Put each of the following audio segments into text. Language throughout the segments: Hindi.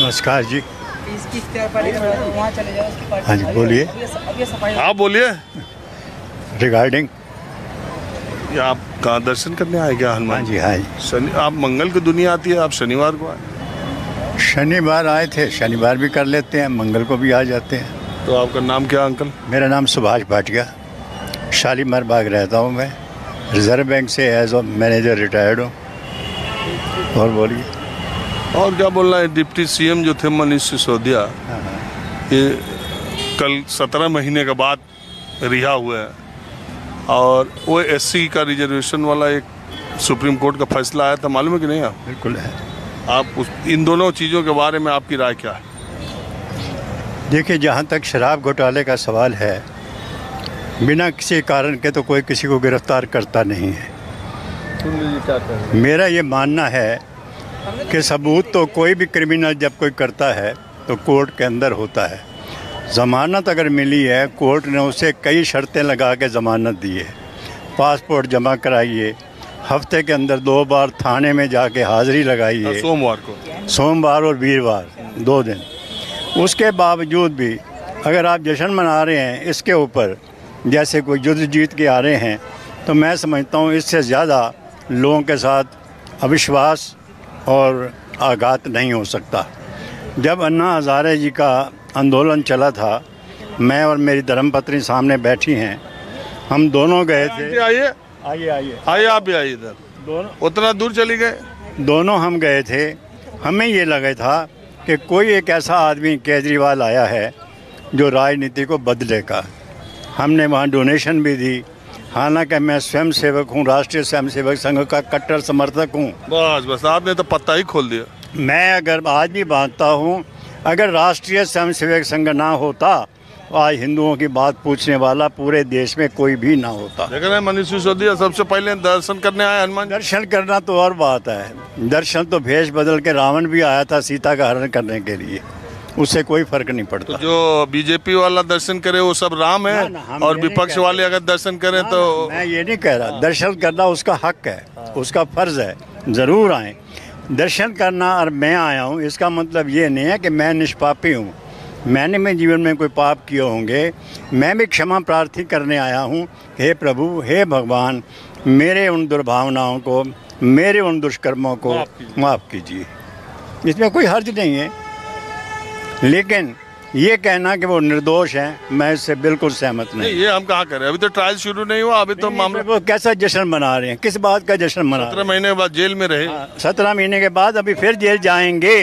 नमस्कार जी। इसकी वहाँ चले जाओ, उसकी पार्टी। हाँ जी, बोलिए। अब ये सफाई। आप बोलिए। रिगार्डिंग। ये आप कहाँ दर्शन करने आए क्या हाँ हनुमान जी, हाँ जी। शनि आप मंगल की दुनिया आती है, आप शनिवार को आए। शनिवार आए थे, शनिवार भी कर लेते हैं, मंगल को भी आ जाते हैं। तो आपका नाम क्या अंकल? मेरा नाम सुभाष भाटिया, शालीमार बाग रहता हूँ मैं। रिजर्व बैंक से एज ऑफ मैनेजर रिटायर्ड हूँ। और बोलिए। और क्या बोलना है, डिप्टी सीएम जो थे मनीष सिसोदिया, ये कल 17 महीने के बाद रिहा हुए हैं। और वो एससी का रिजर्वेशन वाला एक सुप्रीम कोर्ट का फैसला आया था, मालूम है कि नहीं? आप बिल्कुल है। आप इन दोनों चीज़ों के बारे में आपकी राय क्या है? देखिए, जहाँ तक शराब घोटाले का सवाल है, बिना किसी कारण के तो कोई किसी को गिरफ्तार करता नहीं है। मेरा ये मानना है कि सबूत तो कोई भी क्रिमिनल जब कोई करता है तो कोर्ट के अंदर होता है। ज़मानत अगर मिली है, कोर्ट ने उसे कई शर्तें लगा के ज़मानत दी है। पासपोर्ट जमा कराइए, हफ्ते के अंदर 2 बार थाने में जाके हाज़िरी लगाइए, सोमवार और वीरवार 2 दिन। उसके बावजूद भी अगर आप जश्न मना रहे हैं इसके ऊपर, जैसे कोई युद्ध जीत के आ रहे हैं, तो मैं समझता हूँ इससे ज़्यादा लोगों के साथ अविश्वास और आघात नहीं हो सकता। जब अन्ना हज़ारे जी का आंदोलन चला था, मैं और मेरी धर्मपत्नी सामने बैठी हैं, हम दोनों गए थे। आइए आइए आइए आइए, आप भी आइए इधर। दोनों उतना दूर चली गए? दोनों हम गए थे। हमें ये लगा था कि कोई एक ऐसा आदमी केजरीवाल आया है जो राजनीति को बदलेगा। हमने वहाँ डोनेशन भी दी। हालांकि मैं स्वयं सेवक हूँ, राष्ट्रीय स्वयं सेवक संघ का कट्टर समर्थक हूँ। बस आपने तो पत्ता ही खोल दिया। मैं अगर आज भी मानता हूँ, अगर राष्ट्रीय स्वयं सेवक संघ ना होता, आज हिंदुओं की बात पूछने वाला पूरे देश में कोई भी ना होता। देख रहे हैं, मनीष सिसोदिया सबसे पहले दर्शन करने आए हनुमान। दर्शन करना तो और बात है। दर्शन तो भेष बदल के रावण भी आया था सीता का हरण करने के लिए, उससे कोई फर्क नहीं पड़ता। तो जो बीजेपी वाला दर्शन करे वो सब राम है, और विपक्ष वाले अगर दर्शन करें तो मैं ये नहीं कह रहा। दर्शन करना उसका हक है, उसका फर्ज है, ज़रूर आए दर्शन करना। और मैं आया हूँ, इसका मतलब ये नहीं है कि मैं निष्पापी हूँ। मैंने मेरे जीवन में कोई पाप किए होंगे, मैं भी क्षमा प्रार्थी करने आया हूँ। हे प्रभु, हे भगवान, मेरे उन दुर्भावनाओं को, मेरे उन दुष्कर्मों को माफ़ कीजिए। इसमें कोई हर्ज नहीं है। लेकिन ये कहना कि वो निर्दोष हैं, मैं इससे बिल्कुल सहमत नहीं। ये हम कहाँ करें, अभी तो ट्रायल शुरू नहीं हुआ, अभी तो मामला। वो कैसा जश्न मना रहे हैं, किस बात का जश्न मना? 17 महीने के बाद जेल में रहे। 17 महीने के बाद अभी फिर जेल जाएंगे।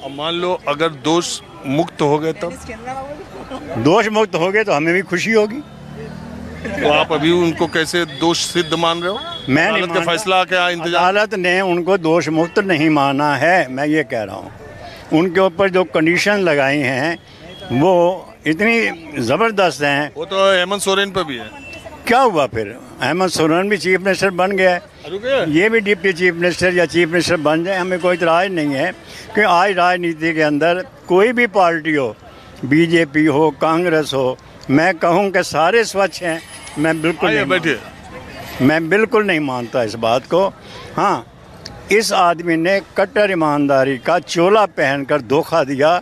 अब मान लो अगर दोष मुक्त हो गए, तब दोष मुक्त हो गए तो हमें भी खुशी होगी। तो आप अभी उनको कैसे दोष सिद्ध मान रहे हो? मैं नहीं अदालत का फैसला क्या इंतजार? अदालत ने उनको दोष मुक्त नहीं माना है, मैं ये कह रहा हूँ। उनके ऊपर जो कंडीशन लगाई हैं वो इतनी ज़बरदस्त हैं। वो तो हेमंत सोरेन पर भी है। क्या हुआ फिर? हेमंत सोरेन भी चीफ मिनिस्टर बन गया है, ये भी डिप्टी चीफ मिनिस्टर या चीफ मिनिस्टर बन जाए, हमें कोई इतराज़ नहीं है। कि आज राजनीति के अंदर कोई भी पार्टी हो, बीजेपी हो, कांग्रेस हो, मैं कहूँ कि सारे स्वच्छ हैं। मैं बिल्कुल नहीं मानता इस बात को। हाँ, इस आदमी ने कट्टर ईमानदारी का चोला पहनकर धोखा दिया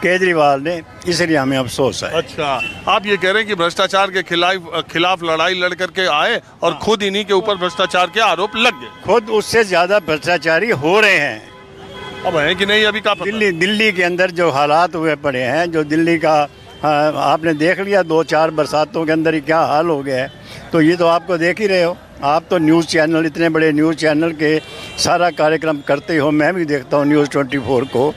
केजरीवाल ने, इसलिए हमें अफसोस है। अच्छा, आप ये कह रहे हैं कि भ्रष्टाचार के खिलाफ लड़ाई लड़ करके आए और खुद इन्हीं के ऊपर भ्रष्टाचार के आरोप लग गए। खुद उससे ज़्यादा भ्रष्टाचारी हो रहे हैं। अब है कि नहीं, अभी का दिल्ली के अंदर जो हालात हुए पड़े हैं, जो दिल्ली का आपने देख लिया 2-4 बरसातों के अंदर ही क्या हाल हो गया है। तो ये तो आपको देख ही रहे हो। आप तो न्यूज़ चैनल, इतने बड़े न्यूज़ चैनल के सारा कार्यक्रम करते हो, मैं भी देखता हूँ न्यूज़ 24 को।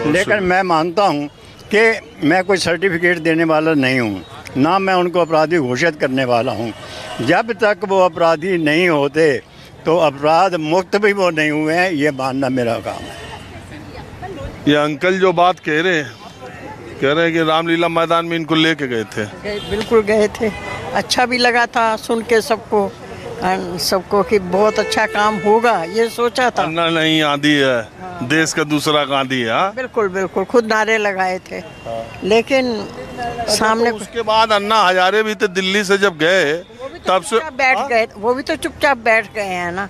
लेकिन मैं मानता हूँ कि मैं कोई सर्टिफिकेट देने वाला नहीं हूँ, ना मैं उनको अपराधी घोषित करने वाला हूँ। जब तक वो अपराधी नहीं होते तो अपराध मुक्त भी वो नहीं हुए हैं, ये मानना मेरा काम है। ये अंकल जो बात कह रहे हैं कि रामलीला मैदान में इनको लेके गए थे। बिल्कुल गए थे, अच्छा भी लगा था सुन के सबको कि बहुत अच्छा काम होगा, ये सोचा था। अन्ना नहीं आंधी है, देश का दूसरा गांधी है। बिल्कुल बिल्कुल, खुद नारे लगाए थे। लेकिन सामने तो उसके बाद अन्ना हजारे भी तो दिल्ली से जब गए तब से बैठ गए, वो भी तो चुपचाप बैठ गए हैं ना।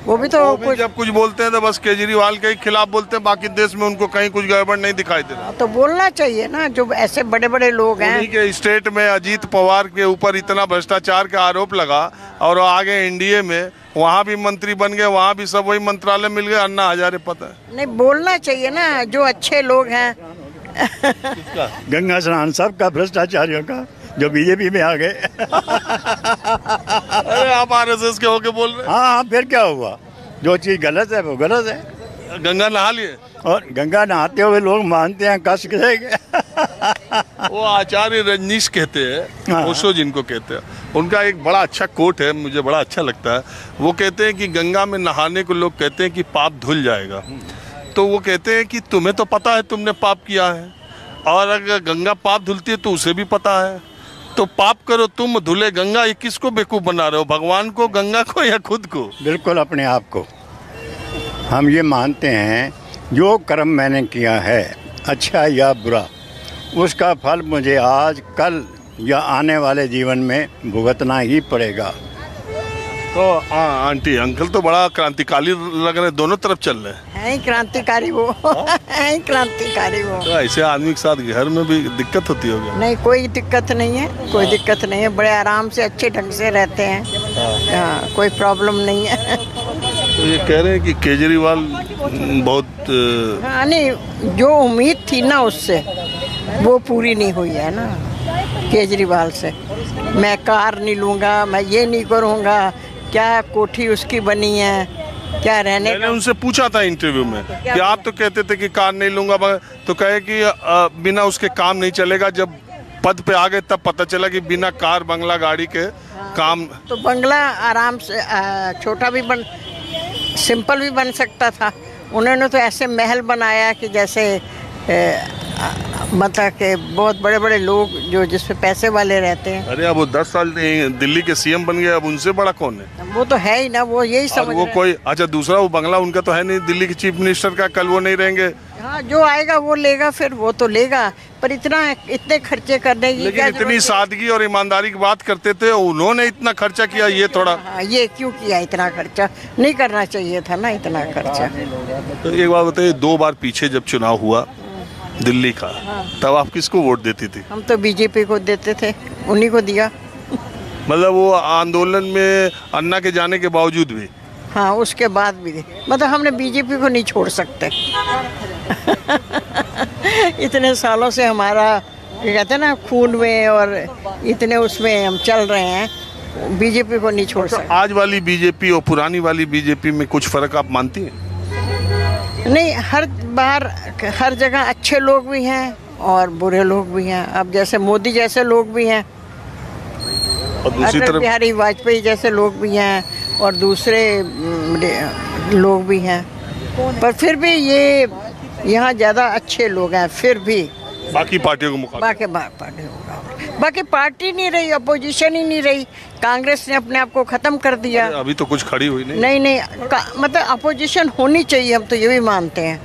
वो भी तो वो भी जब कुछ बोलते हैं तो बस केजरीवाल के ही खिलाफ बोलते हैं, बाकी देश में उनको कहीं कुछ गड़बड़ नहीं दिखाई दे रहा। तो बोलना चाहिए ना, जो ऐसे बड़े बड़े लोग हैं। उन्हीं के स्टेट में अजीत पवार के ऊपर इतना भ्रष्टाचार का आरोप लगा और वो आगे एनडीए में वहाँ भी मंत्री बन गए, वहाँ भी सब वही मंत्रालय मिल गए, अन्ना हजारे पता है। नहीं, बोलना चाहिए ना जो अच्छे लोग हैं। गंगा स्नान सबका भ्रष्टाचारियों का, जो बीजेपी में आ गए। अरे आप आरएसएस के होके बोल रहे हाँ, फिर क्या हुआ? जो चीज़ गलत है वो गलत है। हैं? गंगा नहा लिए? और गंगा नहाते हुए लोग मानते हैं कष्ट करेंगे। वो आचार्य रजनीश कहते हैं, हाँ। ओशो जिनको कहते हैं, उनका एक बड़ा अच्छा कोट है, मुझे बड़ा अच्छा लगता है। वो कहते हैं कि गंगा में नहाने को लोग कहते हैं कि पाप धुल जाएगा, तो वो कहते हैं कि तुम्हें तो पता है तुमने पाप किया है, और अगर गंगा पाप धुलती है तो उसे भी पता है, तो पाप करो तुम, धुले गंगा। ये किसको बेवकूफ़ बना रहे हो, भगवान को, गंगा को, या खुद को? बिल्कुल अपने आप को। हम ये मानते हैं जो कर्म मैंने किया है, अच्छा या बुरा, उसका फल मुझे आज, कल या आने वाले जीवन में भुगतना ही पड़ेगा। तो आंटी अंकल तो बड़ा क्रांतिकारी लग रहे, दोनों तरफ चल रहे हैं। है ही क्रांतिकारी वो। है ही क्रांतिकारी वो। तो ऐसे आदमी के साथ घर में भी दिक्कत होती होगी? नहीं, कोई दिक्कत नहीं है, कोई दिक्कत नहीं है, बड़े आराम से अच्छे ढंग से रहते हैं। हाँ, कोई प्रॉब्लम नहीं है। तो ये कह रहे हैं कि केजरीवाल बहुत हाँ, नहीं, जो उम्मीद थी ना उससे वो पूरी नहीं हुई है ना केजरीवाल से। मैं कार नहीं लूँगा, मैं ये नहीं करूँगा, क्या कोठी उसकी बनी है, क्या रहने। मैंने उनसे पूछा था इंटरव्यू में कि आप तो कहते थे कि कार नहीं लूंगा, तो कहे कि बिना उसके काम नहीं चलेगा। जब पद पे आ गए तब पता चला कि बिना कार बंगला गाड़ी के काम। तो बंगला आराम से छोटा भी बन, सिंपल भी बन सकता था। उन्होंने तो ऐसे महल बनाया कि जैसे मतलब कि बहुत बड़े बड़े लोग जो जिसमें पैसे वाले रहते हैं। अरे अब वो 10 साल दिल्ली के सीएम बन गए, अब उनसे बड़ा कौन है? वो तो है ही ना, वो यही समझ वो रहे कोई अच्छा दूसरा वो बंगला उनका तो है नहीं, दिल्ली के चीफ मिनिस्टर का, कल वो नहीं रहेंगे। हाँ, जो आएगा वो लेगा, फिर वो तो लेगा, पर इतने खर्चे करने की लेकिन इतनी सादगी और ईमानदारी की बात करते थे, उन्होंने इतना खर्चा किया, ये थोड़ा। हाँ, ये क्यों किया? इतना खर्चा नहीं करना चाहिए था ना, इतना खर्चा। तो एक बात बताइए, 2 बार पीछे जब चुनाव हुआ दिल्ली का, तब आप किसको वोट देती थी? हम तो बीजेपी को देते थे, उन्हीं को दिया। मतलब वो आंदोलन में अन्ना के जाने के बावजूद भी? हाँ, उसके बाद भी मतलब हमने बीजेपी को नहीं छोड़ सकते। इतने सालों से हमारा क्या कहते हैं ना, खून में और इतने उसमें हम चल रहे हैं, बीजेपी को नहीं छोड़ सकते। आज वाली बीजेपी और पुरानी वाली बीजेपी में कुछ फर्क आप मानती हैं? नहीं, हर बार हर जगह अच्छे लोग भी हैं और बुरे लोग भी हैं। अब जैसे मोदी जैसे लोग भी हैं, और दूसरी अटल तरफ बिहारी वाजपेयी जैसे लोग भी हैं, और दूसरे लोग भी हैं, पर फिर भी ये यहाँ ज़्यादा अच्छे लोग हैं। फिर भी बाकी पार्टियों के मुकाबले बाकी पार्टी नहीं रही, अपोजिशन ही नहीं रही। कांग्रेस ने अपने आप को ख़त्म कर दिया। अभी तो कुछ खड़ी हुई नहीं। नहीं, मतलब अपोजिशन होनी चाहिए, हम तो ये भी मानते हैं।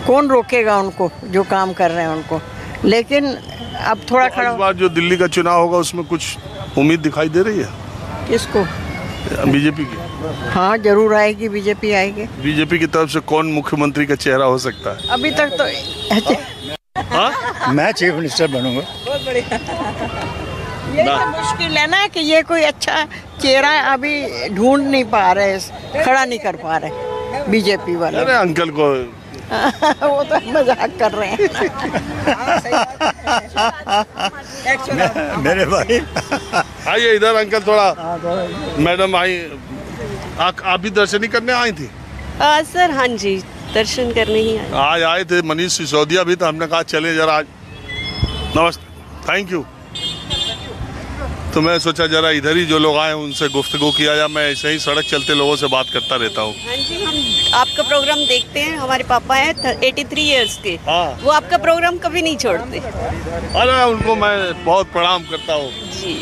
कौन रोकेगा उनको जो काम कर रहे हैं उनको, लेकिन अब थोड़ा तो खड़ा। इस बार जो दिल्ली का चुनाव होगा उसमें कुछ उम्मीद दिखाई दे रही है किसको? बीजेपी की? हाँ, जरूर आएगी, बीजेपी आएगी। बीजेपी की तरफ से कौन मुख्यमंत्री का चेहरा हो सकता है? अभी तक तो हाँ? मैं चीफ मिनिस्टर बनूंगा। बहुत बढ़िया। ये तो मुश्किल है ना कि ये कोई अच्छा चेहरा अभी ढूंढ नहीं पा रहे, खड़ा नहीं कर पा रहे बीजेपी वाले। अरे अंकल को वो तो मजाक कर रहे हैं। मेरे भाई आइए इधर अंकल, थोड़ा मैडम आई, आप भी दर्शन ही करने आई थी? सर हाँ जी, दर्शन करने ही आए। आज आए थे, मनीष सिसोदिया भी था, हमने कहा चले जरा आज। नमस्ते, थैंक यू। तो मैं सोचा जरा इधर ही जो लोग आए उनसे गुफ्तगू किया जाए। मैं ऐसे ही सड़क चलते लोगों से बात करता रहता हूँ। हाँ जी, हम आपका प्रोग्राम देखते हैं। हमारे पापा हैं 83 इयर्स के, हाँ। वो आपका प्रोग्राम कभी नहीं छोड़ते। अरे उनको मैं बहुत प्रणाम करता हूँ जी,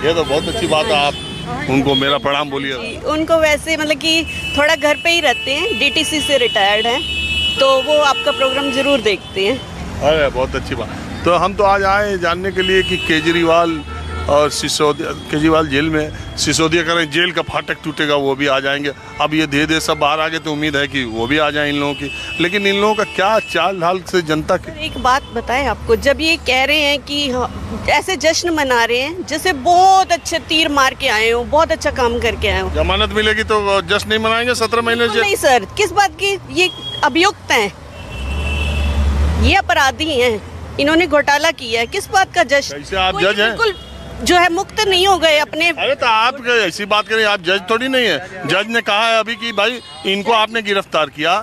ये तो बहुत अच्छी बात है, आप उनको मेरा प्रणाम बोलिए। उनको वैसे मतलब कि थोड़ा घर पे ही रहते हैं, डीटीसी से रिटायर्ड हैं, तो वो आपका प्रोग्राम ज़रूर देखते हैं। अरे बहुत अच्छी बात। तो हम तो आज आए जानने के लिए कि केजरीवाल और सिसोदिया, केजरीवाल जेल में, सिसोदिया करें जेल का फाटक टूटेगा, वो भी आ जाएंगे। अब ये धीरे धीरे सब बाहर आ गए तो उम्मीद है कि वो भी आ जाए इन लोगों की। लेकिन इन लोगों का क्या चाल ढाल से जनता की। एक बात बताएं आपको, जब ये कह रहे हैं कि ऐसे जश्न मना रहे हैं जैसे बहुत अच्छे तीर मार के आए हो, बहुत अच्छा काम करके आए हो, जमानत मिलेगी तो जश्न नहीं मनाएंगे 17 महीने से? नहीं सर, किस बात की? ये अभियुक्त हैं, ये अपराधी हैं, इन्होंने घोटाला किया है, किस बात का जश्न? कैसे आप जज हैं? बिल्कुल जो है मुक्त नहीं हो गए अपने। अरे तो आप ऐसी बात करें, आप जज थोड़ी नहीं है। जज ने कहा है अभी कि भाई इनको आपने गिरफ्तार किया।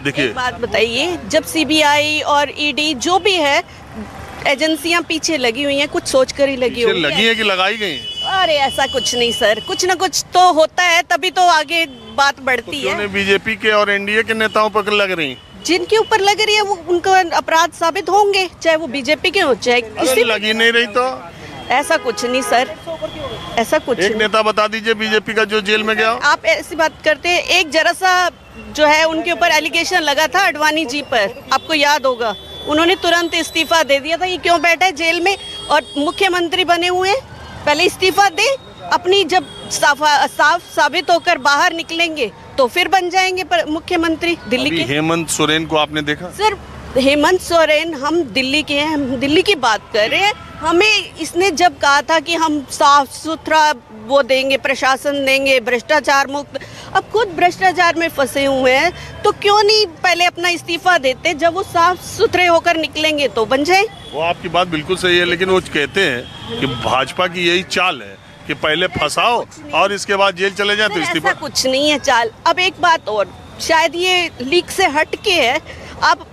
देखिए बात बताइए, जब सीबीआई और ईडी जो भी है एजेंसियां पीछे लगी हुई हैं, कुछ सोच कर ही लगी हुई लगी है कि लगाई गई? अरे ऐसा कुछ नहीं सर, कुछ ना कुछ तो होता है, तभी तो आगे बात बढ़ती है। बीजेपी के और एनडीए के नेताओं पर लग रही, जिनके ऊपर लग रही है वो उनको अपराध साबित होंगे, चाहे वो बीजेपी के हो चाहे किसी। लगी नहीं रही तो ऐसा कुछ नहीं सर, ऐसा कुछ एक नेता बता दीजिए बीजेपी का जो जेल में गया। आप ऐसी बात करते हैं, एक जरा सा जो है उनके ऊपर एलिगेशन लगा था अडवाणी जी पर, आपको याद होगा, उन्होंने तुरंत इस्तीफा दे दिया था। ये क्यों बैठा है जेल में और मुख्यमंत्री बने हुए हैं? पहले इस्तीफा दे, अपनी जब साफ साबित होकर बाहर निकलेंगे तो फिर बन जाएंगे मुख्यमंत्री दिल्ली के। हेमंत सोरेन को आपने देखा? सर हेमंत सोरेन, हम दिल्ली के हैं, हम दिल्ली की बात कर रहे हैं। हमें इसने जब कहा था कि हम साफ सुथरा वो देंगे, प्रशासन देंगे, भ्रष्टाचार मुक्त, अब खुद भ्रष्टाचार में फंसे हुए हैं, तो क्यों नहीं पहले अपना इस्तीफा देते? जब वो साफ सुथरे होकर निकलेंगे तो बन जाए। वो आपकी बात बिल्कुल सही है, लेकिन वो कहते हैं कि भाजपा की यही चाल है कि पहले फंसाओ और इसके बाद जेल चले जाए तो इस्तीफा। ऐसा कुछ नहीं है चाल। अब एक बात और, शायद ये लीक से हट के है, अब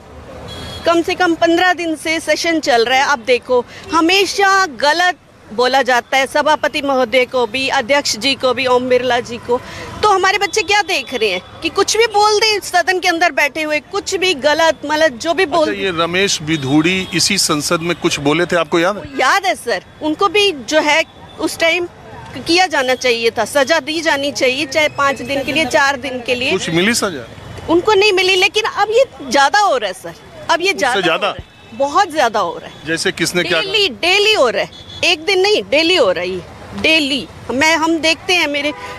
कम से कम 15 दिन से सेशन चल रहा है। आप देखो, हमेशा गलत बोला जाता है, सभापति महोदय को भी, अध्यक्ष जी को भी, ओम बिरला जी को। तो हमारे बच्चे क्या देख रहे हैं कि कुछ भी बोल दे, सदन के अंदर बैठे हुए कुछ भी गलत मतलब जो भी बोल। ये रमेश बिधूड़ी इसी संसद में कुछ बोले थे, आपको याद है? याद है सर, उनको भी जो है उस टाइम किया जाना चाहिए था, सजा दी जानी चाहिए, चाहे 5 दिन के लिए, 4 दिन के लिए। कुछ मिली सजा? उनको नहीं मिली, लेकिन अब ये ज्यादा हो रहा है सर, अब ये ज्यादा बहुत ज्यादा हो रहा है। जैसे किसने क्या? डेली हो रहा है, एक दिन नहीं, डेली हो रही है, डेली। हम देखते हैं,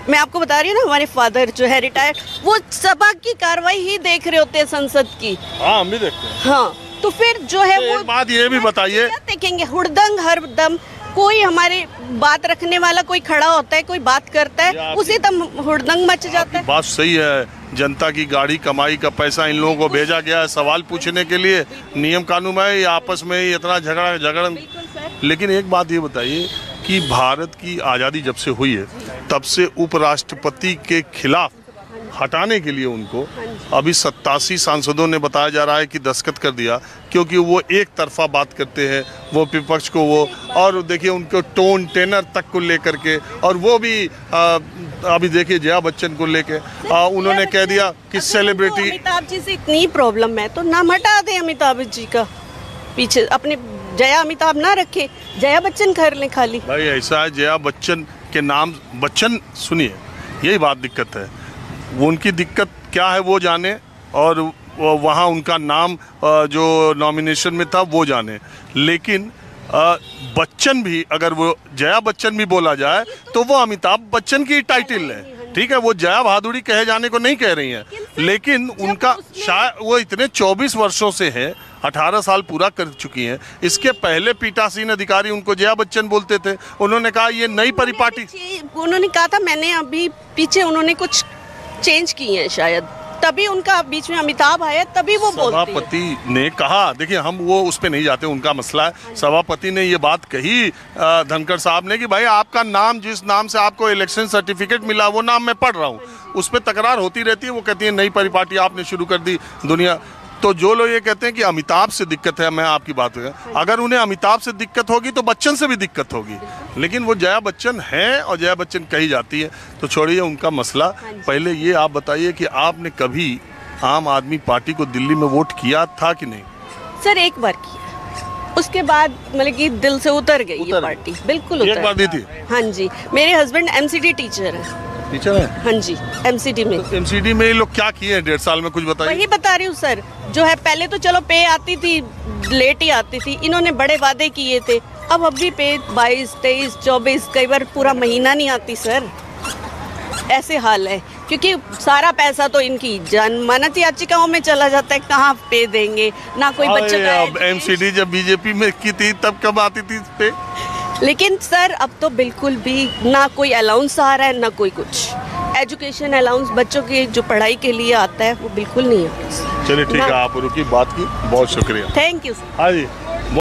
मैं आपको बता रही हूँ ना, हमारे फादर जो है रिटायर्ड, वो सभा की कार्रवाई ही देख रहे होते हैं संसद की। हाँ, हम भी देखते हैं। हाँ, तो फिर जो है वो बात ये भी बताइए, क्या देखेंगे? हुड़दंग हरदम कोई हमारे बात रखने वाला कोई खड़ा होता है, कोई बात करता है, उसी तम हुड़दंग मच जाता है। बात सही है, जनता की गाड़ी कमाई का पैसा इन लोगों को भेजा गया है सवाल पूछने के लिए, नियम कानून में या आपस में ही इतना झगड़ा। लेकिन एक बात ये बताइए कि भारत की आज़ादी जब से हुई है तब से उपराष्ट्रपति के खिलाफ हटाने के लिए उनको अभी 87 सांसदों ने बताया जा रहा है कि दस्तखत कर दिया, क्योंकि वो एक तरफा बात करते हैं, वो विपक्ष को वो, और देखिए उनको टोन टेनर तक को लेकर के, और वो भी अभी देखिए जया बच्चन को लेके उन्होंने कह दिया कि सेलिब्रिटी। अमिताभ जी से इतनी प्रॉब्लम है तो नाम हटा दे अमिताभ जी का, पीछे अपने जया अमिताभ ना रखे, जया बच्चन कर ले खाली। भाई ऐसा है, जया बच्चन के नाम बच्चन, सुनिए यही बात दिक्कत है, वो उनकी दिक्कत क्या है वो जाने, और वहाँ उनका नाम जो नॉमिनेशन में था वो जाने। लेकिन बच्चन भी, अगर वो जया बच्चन भी बोला जाए तो वो अमिताभ बच्चन की टाइटल है, ठीक है, वो जया बहादुरी कहे जाने को नहीं कह रही हैं। लेकिन उनका शायद वो इतने 24 वर्षों से है, 18 साल पूरा कर चुकी हैं। इसके पहले पीठासीन अधिकारी उनको जया बच्चन बोलते थे, उन्होंने कहा ये नई परिपाटी, उन्होंने कहा था, मैंने अभी पीछे उन्होंने कुछ चेंज किए हैं शायद, तभी उनका बीच में अमिताभ आया, तभी वो बोलते हैं। सभापति ने कहा, देखिए हम वो उस पे नहीं जाते, उनका मसला है। सभापति ने ये बात कही धनखड़ साहब ने कि भाई आपका नाम, जिस नाम से आपको इलेक्शन सर्टिफिकेट मिला वो नाम मैं पढ़ रहा हूँ, उस पर तकरार होती रहती है। वो कहती है नई परिपाटी आपने शुरू कर दी दुनिया। तो जो लोग ये कहते हैं कि अमिताभ से दिक्कत है, मैं आपकी बात कर, अगर उन्हें अमिताभ से दिक्कत होगी तो बच्चन से भी दिक्कत होगी, लेकिन वो जया बच्चन हैं और जया बच्चन कही जाती है, तो छोड़िए उनका मसला। पहले ये आप बताइए कि आपने कभी आम आदमी पार्टी को दिल्ली में वोट किया था कि नहीं? सर एक बार किया, उसके बाद मतलब कि दिल से उतर गई ये पार्टी, बिल्कुल उतर। एक बार दी थी? हाँ जी, मेरे हस्बैंड MCD टीचर है। टीचर है? हाँ जी, MCD में। तो MCD में ये लोग क्या किए हैं 1.5 साल में, कुछ बताइए। वही बता रही हूँ सर, जो है पहले तो चलो पे आती थी, लेट ही आती थी, इन्होंने बड़े वादे किए थे, अब अभी पे 22, 23, 24 कई बार पूरा महीना नहीं आती सर, ऐसे हाल है। क्योंकि सारा पैसा तो इनकी जनमत याचिकाओं में चला जाता है, कहाँ पे देंगे ना कोई बच्चे का अब एमसीडी जब बीजेपी में की थी तब कब आती थी इस पे? लेकिन सर अब तो बिल्कुल भी ना कोई अलाउंस आ रहा है ना कोई कुछ। एजुकेशन अलाउंस बच्चों की जो पढ़ाई के लिए आता है वो बिल्कुल नहीं है। चलिए ठीक है, आप रुकी, बात की, बहुत शुक्रिया। Thank you sir. हाँ जी।